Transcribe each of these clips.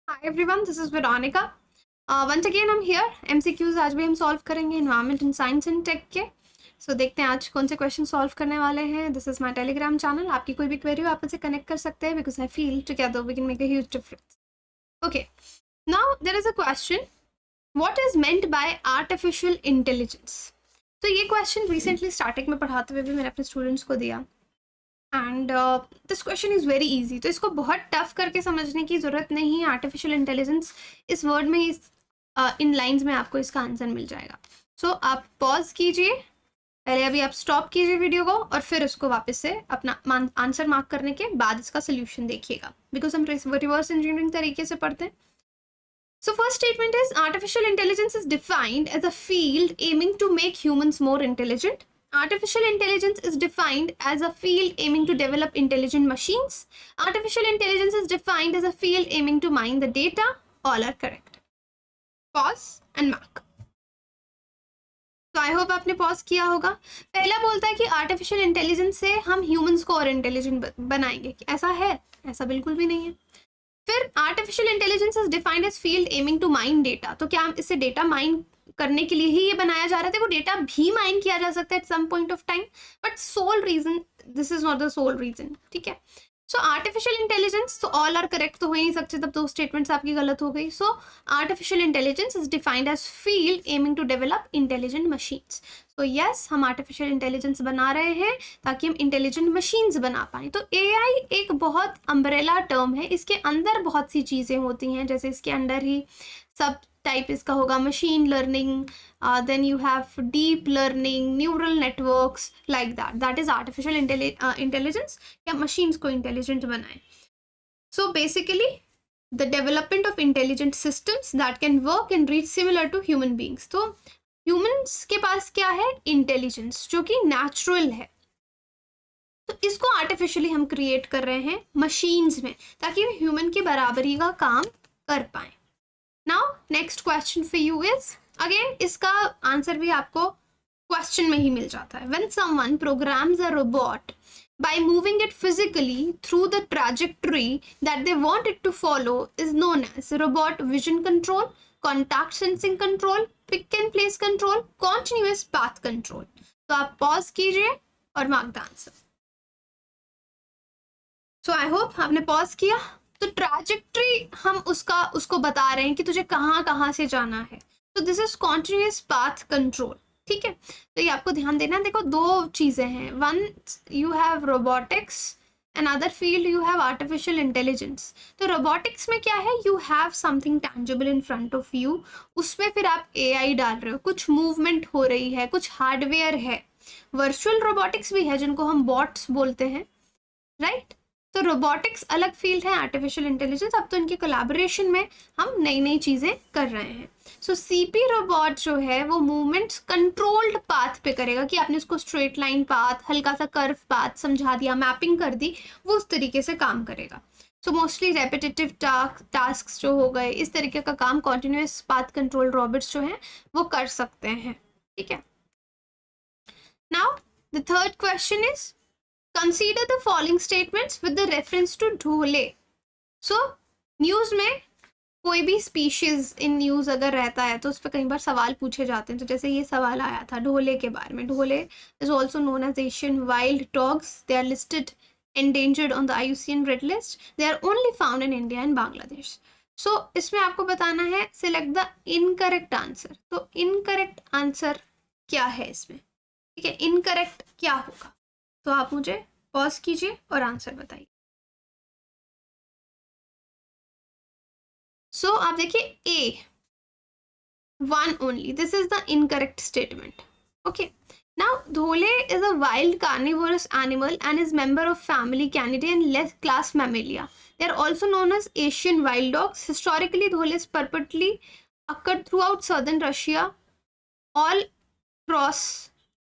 Hi everyone, this is Veronica. Once again I'm here. MCQs आज भी हम solve करेंगे environment and science and tech के. So देखते हैं आज कौन से क्वेश्चन सॉल्व करने वाले हैं. This is my Telegram channel. आपकी कोई भी क्वेरी हो आप मुझसे कनेक्ट कर सकते हैं because I feel together we can make a huge difference. Okay, now there is a question, what is meant by artificial intelligence. तो ये क्वेश्चन रिसेंटली स्टार्टिंग में पढ़ाते हुए भी मैंने अपने स्टूडेंट्स को दिया and this question is very easy. तो इसको बहुत टफ करके समझने की ज़रूरत नहीं है. आर्टिफिशियल इंटेलिजेंस इस वर्ड में इन लाइंस में आपको इसका आंसर मिल जाएगा. सो आप पॉज कीजिए, पहले अभी आप स्टॉप कीजिए वीडियो को और फिर उसको वापस से अपना आंसर मार्क करने के बाद इसका सोल्यूशन देखिएगा बिकॉज हम रिवर्स इंजीनियरिंग तरीके से पढ़ते हैं. So first statement is artificial intelligence is defined as a field aiming to make humans more intelligent. Artificial intelligence is defined as a field aiming to develop intelligent machines. Artificial intelligence is defined as a field aiming to mine the data. All are correct. Pause and mark. तो I hope आपने pause किया होगा. पहला बोलता है कि artificial intelligence से हम ह्यूमंस को और इंटेलिजेंट बनाएंगे. ऐसा है? ऐसा बिल्कुल भी नहीं है. फिर artificial intelligence is defined as field aiming to mine data. तो क्या हम इससे डेटा माइन करने के लिए ही ये बनाया जा रहा है? देखो डेटा भी माइन किया जा सकता है at some point of time, but sole reason this is not the sole reason. ठीक है. सो आर्टिफिशियल इंटेलिजेंस, तो ऑल आर करेक्ट तो हो ही नहीं सकते, तब दो स्टेटमेंट्स आपकी गलत हो गई. So artificial intelligence is defined as field aiming to develop intelligent machines. तो यस, हम आर्टिफिशियल इंटेलिजेंस बना रहे हैं ताकि हम इंटेलिजेंट मशीन्स बना पाएँ. तो एआई एक बहुत अम्ब्रेला टर्म है. इसके अंदर बहुत सी चीज़ें होती हैं, जैसे इसके अंदर ही सब टाइप इसका होगा machine learning, then you have deep learning, neural networks, like that is artificial intelligence. या मशीन्स को इंटेलिजेंट बनाएं. So basically the development of intelligent systems that can work and reach similar to human beings. तो humans के पास क्या है? Intelligence, जो कि नेचुरल है. तो इसको आर्टिफिशियली हम क्रिएट कर रहे हैं मशीन्स में ताकि वे ह्यूमन की बराबरी का काम कर पाए. Now next question for you is, again इसका आंसर भी आपको क्वेश्चन में ही मिल जाता है. When someone programs a robot by moving it physically through the trajectory that they want it to follow is known as robot vision control, contact sensing control, pick and place control, continuous path control. तो आप pause कीजिए और mark the answer. So I hope आपने pause किया. तो trajectory हम उसको बता रहे हैं कि तुझे कहाँ से जाना है. तो this is continuous path control. ठीक है. तो ये आपको ध्यान देना है. देखो दो चीज़ें हैं. One you have robotics, another field you have artificial intelligence. तो रोबोटिक्स में क्या है? You have something tangible in front of you. उसमें फिर आप एआई डाल रहे हो, कुछ मूवमेंट हो रही है, कुछ हार्डवेयर है. वर्चुअल रोबोटिक्स भी है जिनको हम बॉट्स बोलते हैं, राइट. तो रोबोटिक्स अलग फील्ड है, आर्टिफिशियल इंटेलिजेंस. अब तो इनके कोलैबोरेशन में हम नई नई चीज़ें कर रहे हैं. सो सीपी रोबोट जो है वो मूवमेंट्स कंट्रोल्ड पाथ पे करेगा कि आपने उसको स्ट्रेट लाइन पाथ, हल्का सा कर्व पाथ समझा दिया, मैपिंग कर दी, वो उस तरीके से काम करेगा. सो मोस्टली रेपिटेटिव टास्क जो हो गए, इस तरीके का काम कॉन्टिन्यूस पाथ कंट्रोल रोबोट्स जो हैं वो कर सकते हैं. ठीक है. Now the third question is, Consider the following statements with the reference to Dhole. So news में कोई भी स्पीशीज इन न्यूज अगर रहता है तो उस पर कई बार सवाल पूछे जाते हैं. तो जैसे ये सवाल आया था ढोले के बारे में. Dhole is also known as Asian wild dogs. They are listed endangered on the IUCN Red List. They are only found in India and Bangladesh. So इसमें आपको बताना है select the incorrect answer. तो incorrect आंसर क्या है इसमें? ठीक है, incorrect क्या होगा? तो आप मुझे पॉज कीजिए और आंसर बताइए. सो आप देखिए A, one only, this is the incorrect statement. Okay. Now dhole is a wild carnivorous animal and is member of family Canidae and class Mammalia. They are also known as Asian wild dogs. Historically, dholes purportedly occurred throughout southern Russia, all across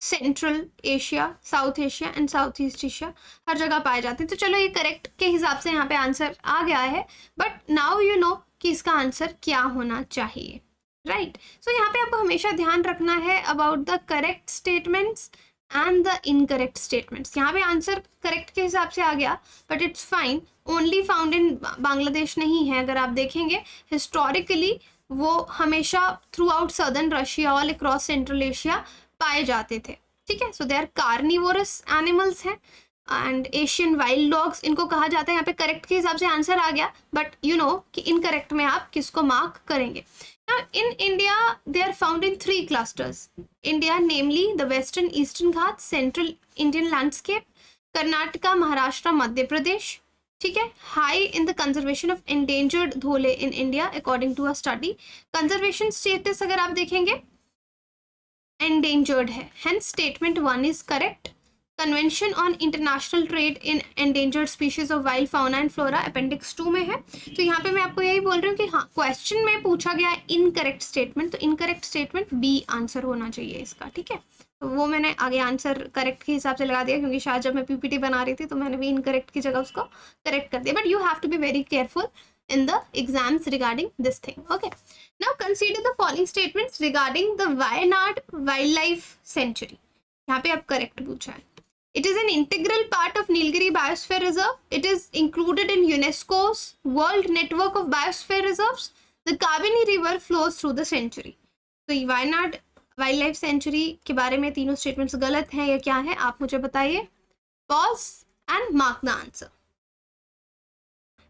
central Asia, South Asia and South East Asia, हर जगह पाए जाते हैं. तो चलो ये correct के हिसाब से यहाँ पे आंसर आ गया है, बट नाउ यू नो कि इसका आंसर क्या होना चाहिए, राइट. सो यहाँ पे आपको हमेशा ध्यान रखना है about the correct statements and the incorrect statements. यहाँ पे आंसर करेक्ट के हिसाब से आ गया, but it's fine. Only found in Bangladesh नहीं है, अगर आप देखेंगे हिस्टोरिकली वो हमेशा through out southern Russia all across central Asia पाए जाते थे, ठीक है। सो दे आर कार्निवोरस एनिमल्स हैं एंड एशियन वाइल्ड डॉग्स इनको कहा जाता है। यहाँ पे करेक्ट के हिसाब से आंसर आ गया, बट यू नो कि इनकरेक्ट में आप किसको मार्क करेंगे। Now, in India, they are found in 3 clusters. India, namely the Western Eastern Ghats, Central Indian landscape, Karnataka, Maharashtra, Madhya Pradesh. ठीक है, high in the conservation of endangered dhole in India, according to a study. Conservation status अगर आप देखेंगे endangered है, hence statement 1 is correct. Convention on international trade in endangered species of wild fauna and flora appendix 2 में है। तो यहाँ पे मैं आपको यही बोल रही हूँ कि हाँ, क्वेश्चन में पूछा गया है इनकरेक्ट स्टेटमेंट, तो इनकरेक्ट स्टेटमेंट बी आंसर होना चाहिए इसका, ठीक है। तो वो मैंने आगे आंसर करेक्ट के हिसाब से लगा दिया, क्योंकि शायद जब मैं पीपीटी बना रही थी तो मैंने भी इनकरेक्ट की जगह उसको करेक्ट कर दिया, but you have to be very careful in the exams regarding this thing. Okay, now consider the following statements regarding the Wayanad Wildlife Sanctuary. यहाँ पे आप करेक्ट पूछा है। It is an integral part of Nilgiri Biosphere Reserve. It is included in UNESCO's World Network of Biosphere Reserves. The Kabini River flows through the sanctuary. तो ये Wayanad wild life century के बारे में तीनों स्टेटमेंट्स गलत हैं या क्या है, आप मुझे बताइए। Pause and mark the answer.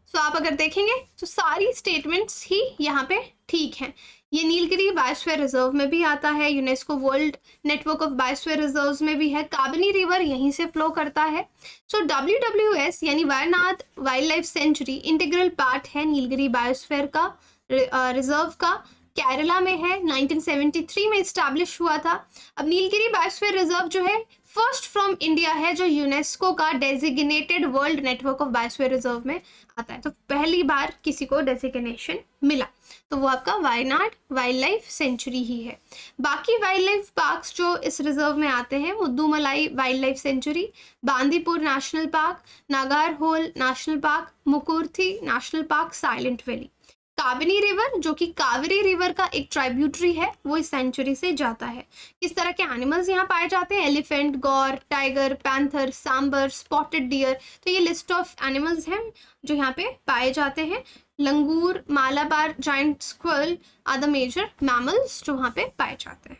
So आप अगर देखेंगे तो सारी स्टेटमेंट्स ही यहाँ पे ठीक हैं। ये नीलगिरी बायोस्फीयर रिजर्व में भी आता है, UNESCO world network of biosphere reserves में भी है, काबिनी रिवर यहीं से फ्लो करता है। सो WWS यानी Wayanad wild life century integral part है नीलगिरी बायोस्फीयर का रिजर्व का, केरला में है, 1973 में इस्टेब्लिश हुआ था। अब नीलगिरी बायोस्फीयर रिजर्व जो है फर्स्ट फ्रॉम इंडिया है जो यूनेस्को का designated world network of biosphere reserve में आता है, तो पहली बार किसी को डेजिग्नेशन मिला, तो वो आपका वायनाड वाइल्ड लाइफ सेंचुरी ही है। बाकी वाइल्ड लाइफ पार्क्स जो इस रिजर्व में आते हैं, Mudumalai wild life sanctuary, Bandipur national park, Nagarhole national park, Mukurthi national park, silent valley. Kabini river जो कि कावेरी रिवर का एक ट्राइब्यूटरी है, वो इस सेंचुरी से जाता है। किस तरह के एनिमल्स यहाँ पाए जाते हैं? Elephant, gaur, tiger, panther, sambar, spotted deer. तो ये लिस्ट ऑफ एनिमल्स हैं जो यहाँ पे पाए जाते हैं। Langur, Malabar giant squirrel are the major mammals जो वहाँ पे पाए जाते हैं।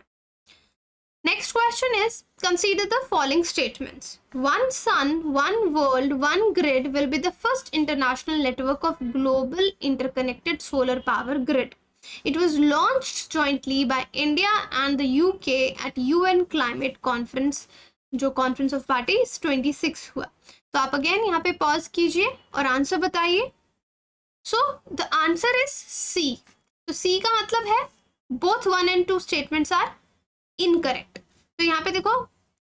Next question is, consider the following statements. One sun, one world, one grid will be the first international network of global interconnected solar power grid. It was launched jointly by India and the UK at UN Climate Conference, जो Conference of Parties 26 हुआ। तो आप again यहाँ पे pause कीजिए और answer बताइए। So the answer is C. तो C का मतलब है both 1 and 2 statements are incorrect. तो यहाँ पे देखो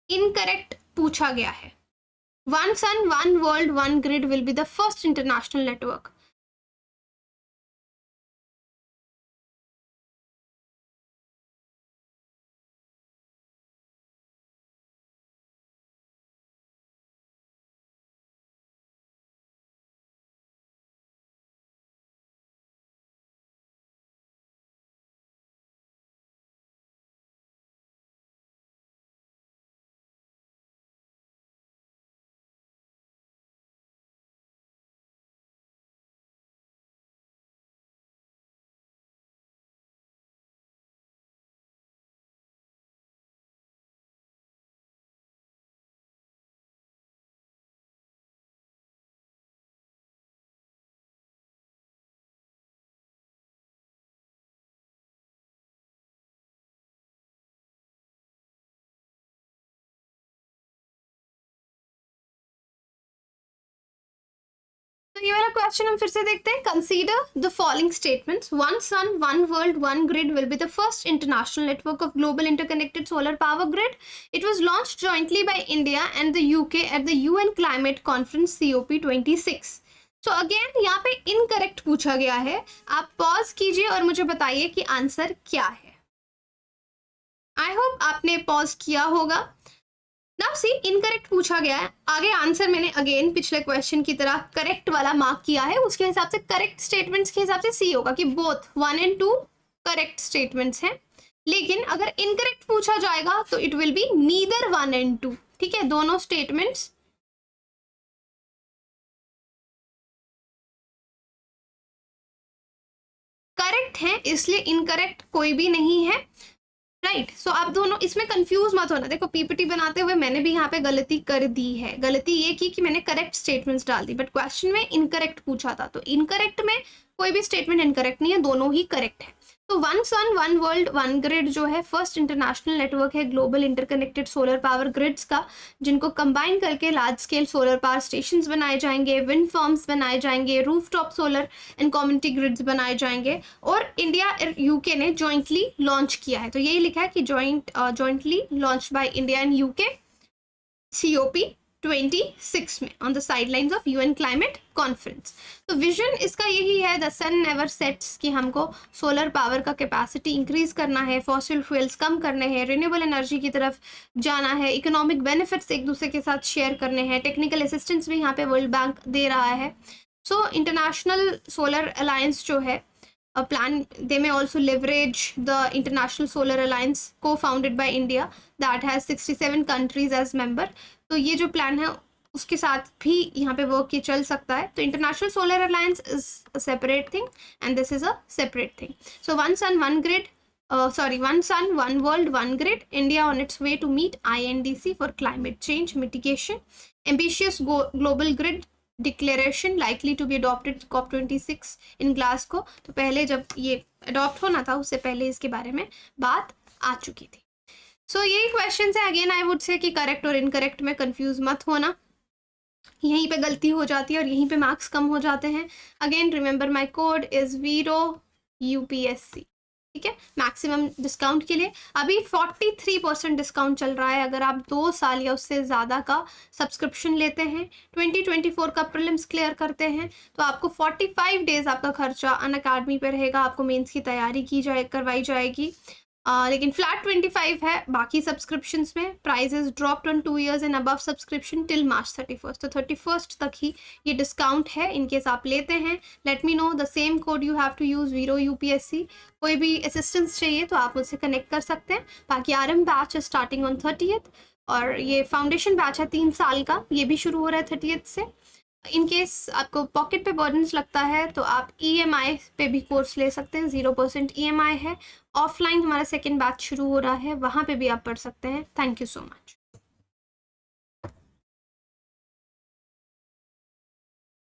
इनकरेक्ट पूछा गया है। One sun, one world, one grid will be the first international network. तो ये वाला क्वेश्चन हम फिर से देखते हैं। Consider the following statements. One sun, one world, one grid will be the first international network of global interconnected solar power grid. It was launched jointly by India and the UK at the UN climate conference COP26। तो again यहाँ पे incorrect पूछा गया है। आप pause कीजिए और मुझे बताइए कि आंसर क्या है। आई होप आपने पॉज किया होगा। नाउ सी, इनकरेक्ट पूछा गया है, आगे आंसर मैंने अगेन पिछले क्वेश्चन की तरह करेक्ट वाला मार्क किया है, उसके हिसाब से करेक्ट स्टेटमेंट्स के हिसाब से सी होगा कि बोथ 1 and 2 करेक्ट स्टेटमेंट्स हैं। लेकिन अगर इनकरेक्ट पूछा जाएगा तो it will be neither 1 and 2। ठीक है, दोनों स्टेटमेंट्स करेक्ट हैं, इसलिए इनकरेक्ट कोई भी नहीं है, राइट। सो आप दोनों इसमें कंफ्यूज मत होना। देखो पीपीटी बनाते हुए मैंने भी यहाँ पे गलती कर दी है। गलती ये की कि मैंने करेक्ट स्टेटमेंट्स डाल दी, बट क्वेश्चन में इनकरेक्ट पूछा था, तो इनकरेक्ट में कोई भी स्टेटमेंट इनकरेक्ट नहीं है, दोनों ही करेक्ट है। तो one sun one world one grid जो है फर्स्ट इंटरनेशनल नेटवर्क है global interconnected solar power grids का, जिनको कंबाइन करके large scale solar power stations बनाए जाएंगे, विंड फार्म्स बनाए जाएंगे, rooftop solar and community grids बनाए जाएंगे, और इंडिया और यूके ने जॉइंटली लॉन्च किया है। तो यही लिखा है कि jointly launch by India and UK COP 26 में on the sidelines of UN climate conference. तो विजन इसका यही है, द सन नेवर सेट्स, कि हमको सोलर पावर का कैपेसिटी इंक्रीज करना है, फॉसिल फ्यूल्स कम करने हैं, रिन्यूएबल एनर्जी की तरफ जाना है, इकोनॉमिक बेनिफिट्स एक दूसरे के साथ शेयर करने हैं, टेक्निकल असिस्टेंस भी यहाँ पे वर्ल्ड बैंक दे रहा है। सो इंटरनेशनल सोलर अलायंस जो है plan, they may also leverage the International Solar Alliance co-founded by India that has 67 countries as member। तो ये जो प्लान है उसके साथ भी यहाँ पे वर्क ये चल सकता है। तो international solar alliance is a separate thing and this is a separate thing. So one sun one grid, one sun, one world, one grid, India on its way to meet INDC for climate change mitigation, ambitious global grid declaration likely to be adopted COP26 in Glasgow. तो पहले जब ये adopt होना था उससे पहले इसके बारे में बात आ चुकी थी। सो यही क्वेश्चन है। अगेन आई वुड से कि करेक्ट और इनकरेक्ट में कंफ्यूज मत होना, यहीं पे गलती हो जाती है और यहीं पे मार्क्स कम हो जाते हैं। Again remember my code is वीरो UPSC, ठीक है। मैक्सिमम डिस्काउंट के लिए अभी 43% डिस्काउंट चल रहा है अगर आप 2 साल या उससे ज़्यादा का सब्सक्रिप्शन लेते हैं, 2024 का प्रीलिम्स क्लियर करते हैं, तो आपको 45 डेज आपका खर्चा अनअकैडमी पे रहेगा। आपको मेंस की तैयारी करवाई जाएगी, लेकिन फ्लैट 25 है। बाकी सब्सक्रिप्शंस में prices dropped on 2 years and above subscription till March 31। तो 31 तक ही ये डिस्काउंट है। इनकेस आप लेते हैं, let me know, the same code you have to use veero UPSC। कोई भी असिस्टेंस चाहिए तो आप मुझसे कनेक्ट कर सकते हैं। बाकी RM बैच है स्टार्टिंग ऑन 30th, और ये फाउंडेशन बैच है 3 साल का, ये भी शुरू हो रहा है 30th से। इनकेस आपको पॉकेट पे बर्डन्स लगता है तो आप EMI पे भी कोर्स ले सकते हैं, 0% EMI है। ऑफलाइन हमारा सेकेंड बैच शुरू हो रहा है, वहाँ पे भी आप पढ़ सकते हैं। Thank you so much.